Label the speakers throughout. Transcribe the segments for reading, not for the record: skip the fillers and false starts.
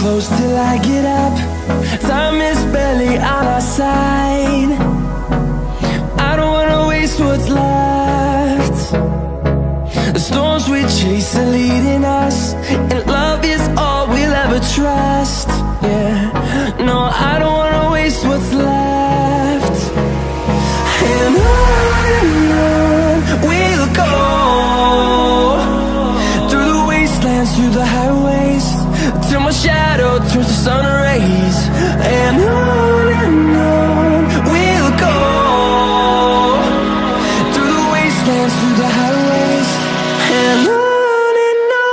Speaker 1: close till I get up. Time is barely on our side. I don't wanna waste what's left. The storms we chase are leading us, and love is all we'll ever trust. Yeah, no, I don't wanna waste what's left. And on we'll go, through the wastelands, through the highways, till my shadow turns to sun rays. And on we'll go, through the wastelands, through the highways, and on we'll go.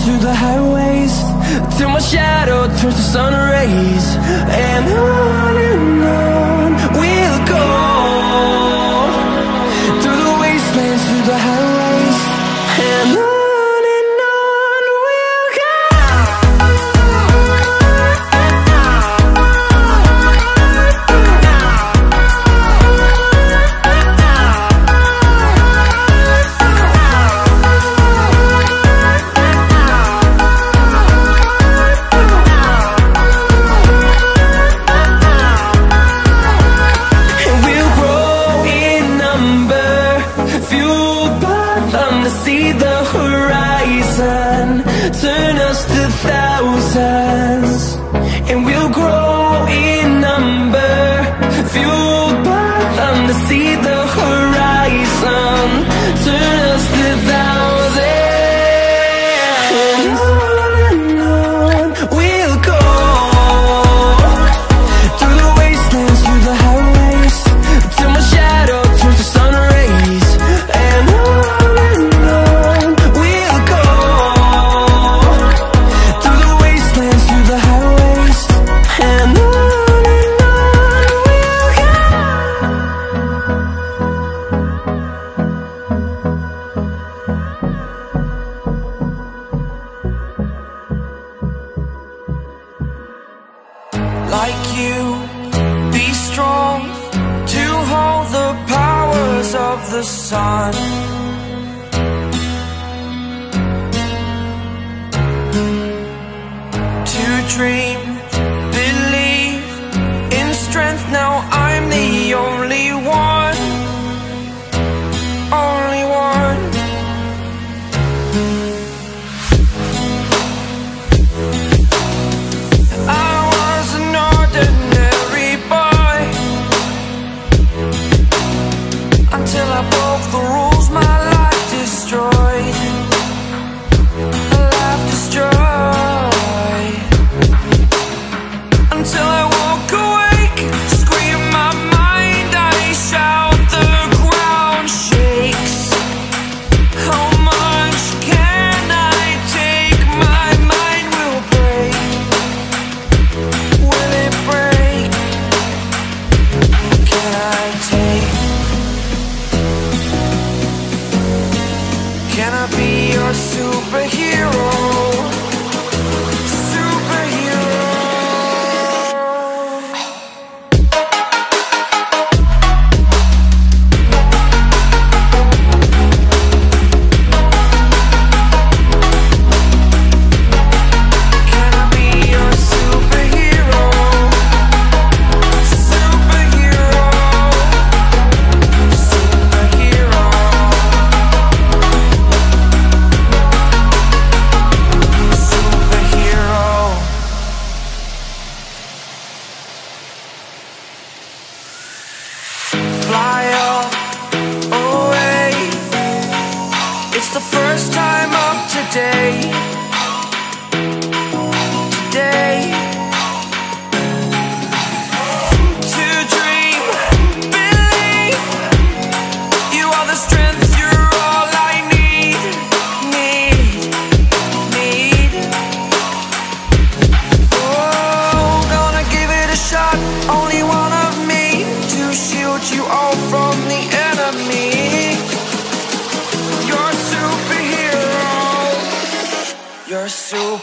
Speaker 1: Through the highways, till my shadow turns to sun rays. And on we'll go, through the wastelands, through the highways, and on we'll go. See the horizon, turn us to thousands, and we'll grow in number, fueled by them to see the horizon, turn us to thousands. And on we'll go, through the wastelands, through the highways, till my shadow turns to sun rays. And like you, be strong to hold the powers of the sun. To dream, believe in strength. Now I'm the only one, only one. Until I broke the rules, my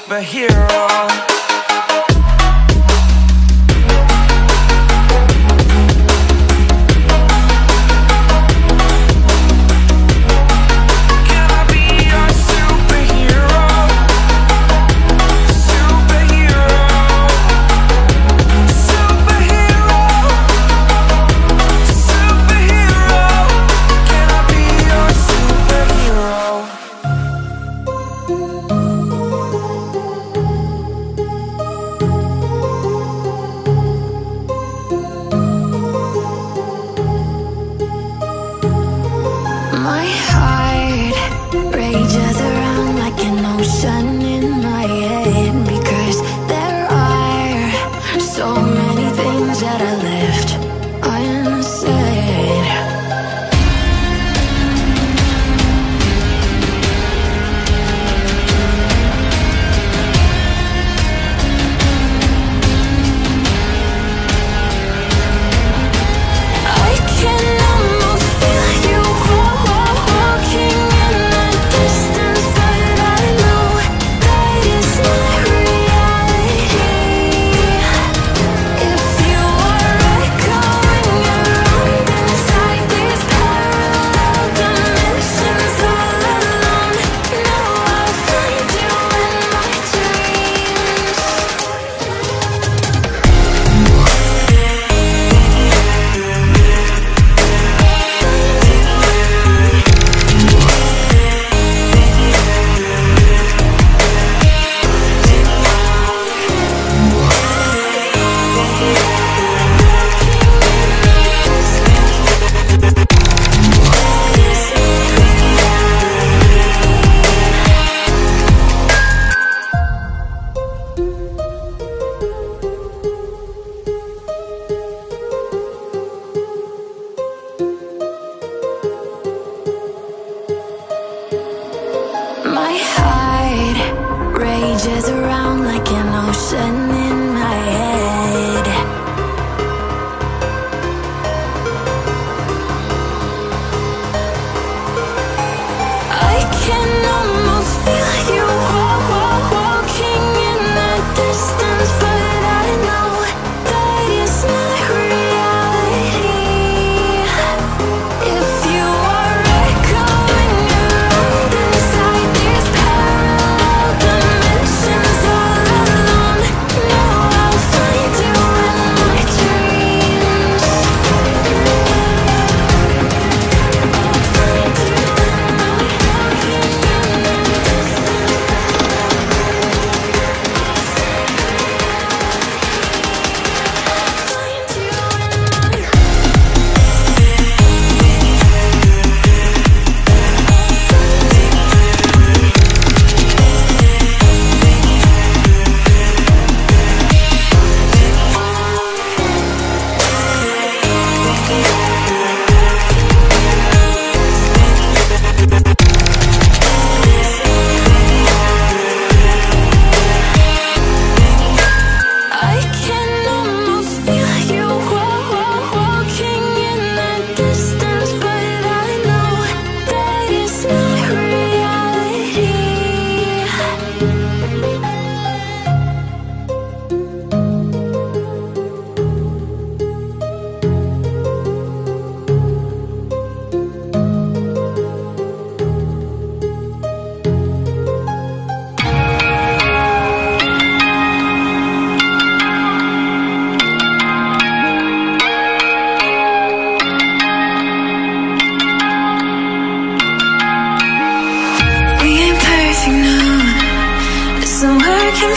Speaker 1: superhero.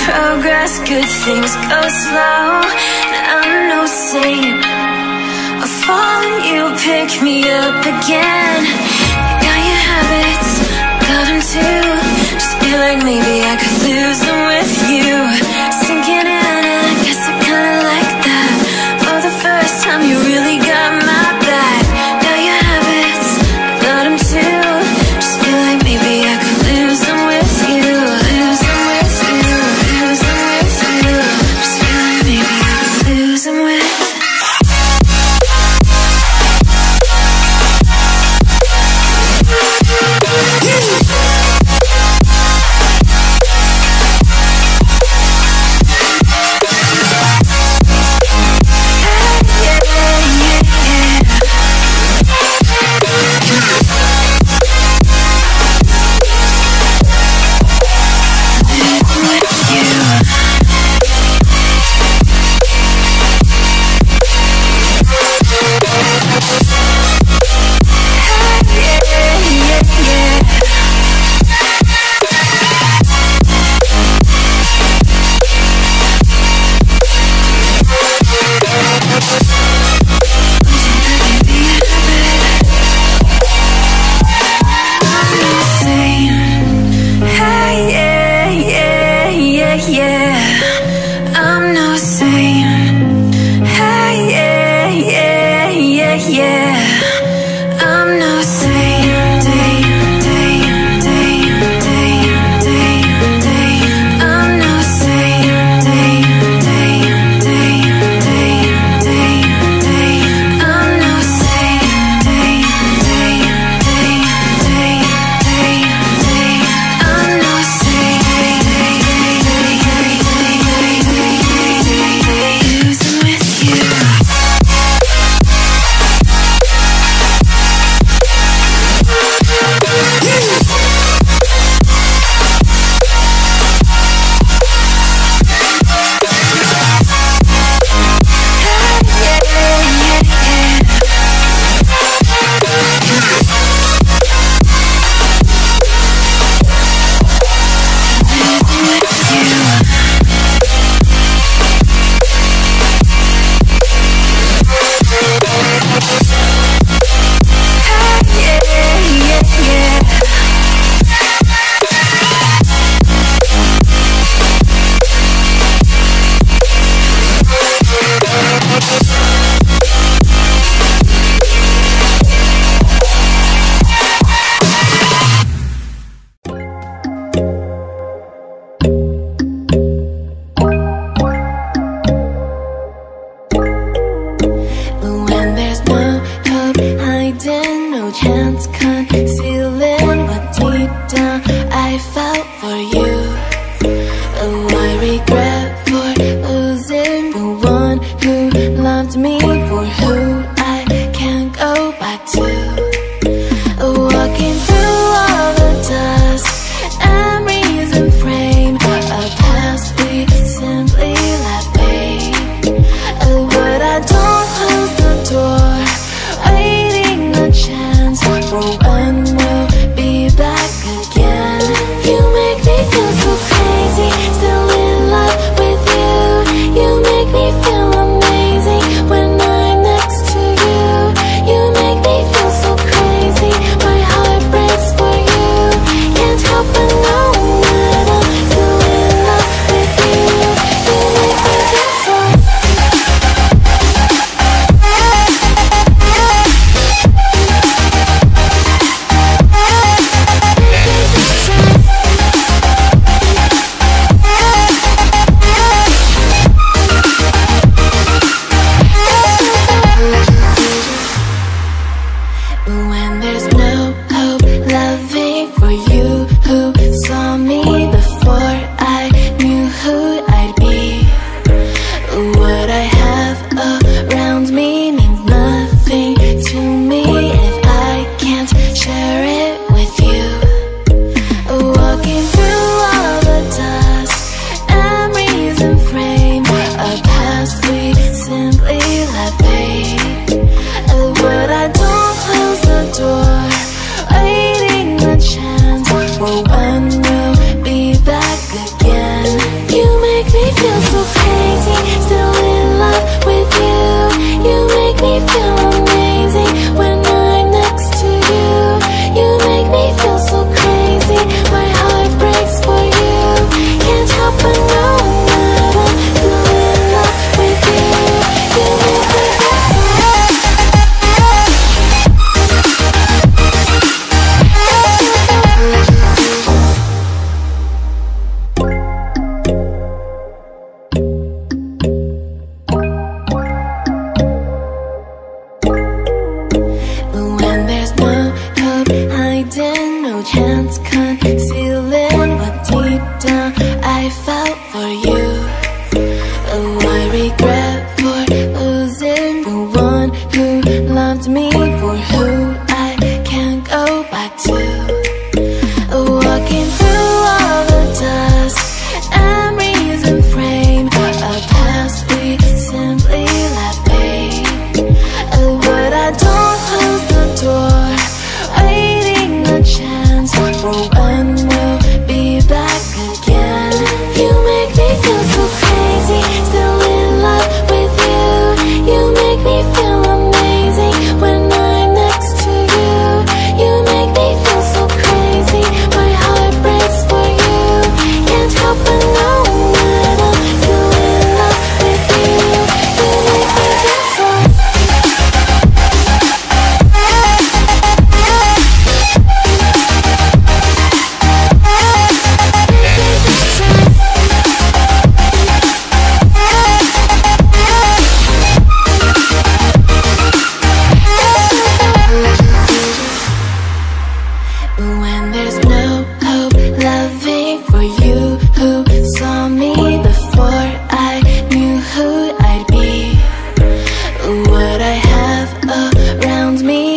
Speaker 2: Progress, good things go slow, and I'm no saint. I fall and you pick me up again. You got your habits, got them too. Just feel like maybe I could lose them with you. Sinking in, and I guess I kinda like that. For the first time you really got my back. Got your habits, got them too. Just feel like maybe I could lose them with you. Lose them with you. Just feel like maybe I could lose them with regret for losing the one who loved me, for who I can't go back to. Walking through all the dust, memories and frame, a past we simply let fade. But I don't close the door, waiting a chance for when we'll be back again. You make me feel so crazy, still in love with you. You make me feel amazing when I'm next to you. You make me feel so crazy, my heart breaks for you. Can't help but know that I'm still in love with you. You make me feel so. When there's no hope, loving for you who saw me before I knew who I'd be. What I have around me means nothing to me if I can't share it with you. Walking through all the dust, memories and frame, a past we simply let fade. But I don't close the door, waiting a chance for when we'll be back again. You make me feel so crazy, still in love with you. You make me feel amazing when I'm next to you. You make me feel so crazy, my heart breaks for you. Can't help but know that I'm still in love with you. You make me feel so. When there's no hope hiding, no chance concealing what deep down I felt for you. I regret for losing the one who loved me, for who I can't go back to. Walking through all the dust, memories and frame, a past we simply let fade. But I don't close the door, waiting a chance for when we'll be back again. You make me feel so crazy, still in love with you. You make me feel amazing when I'm next to you. You make me feel so crazy, my heart breaks for you. Can't help but know that I'm still in love with you. You make me feel so. When there's no hope, loving for you who saw me before I knew who I'd be. What I have around me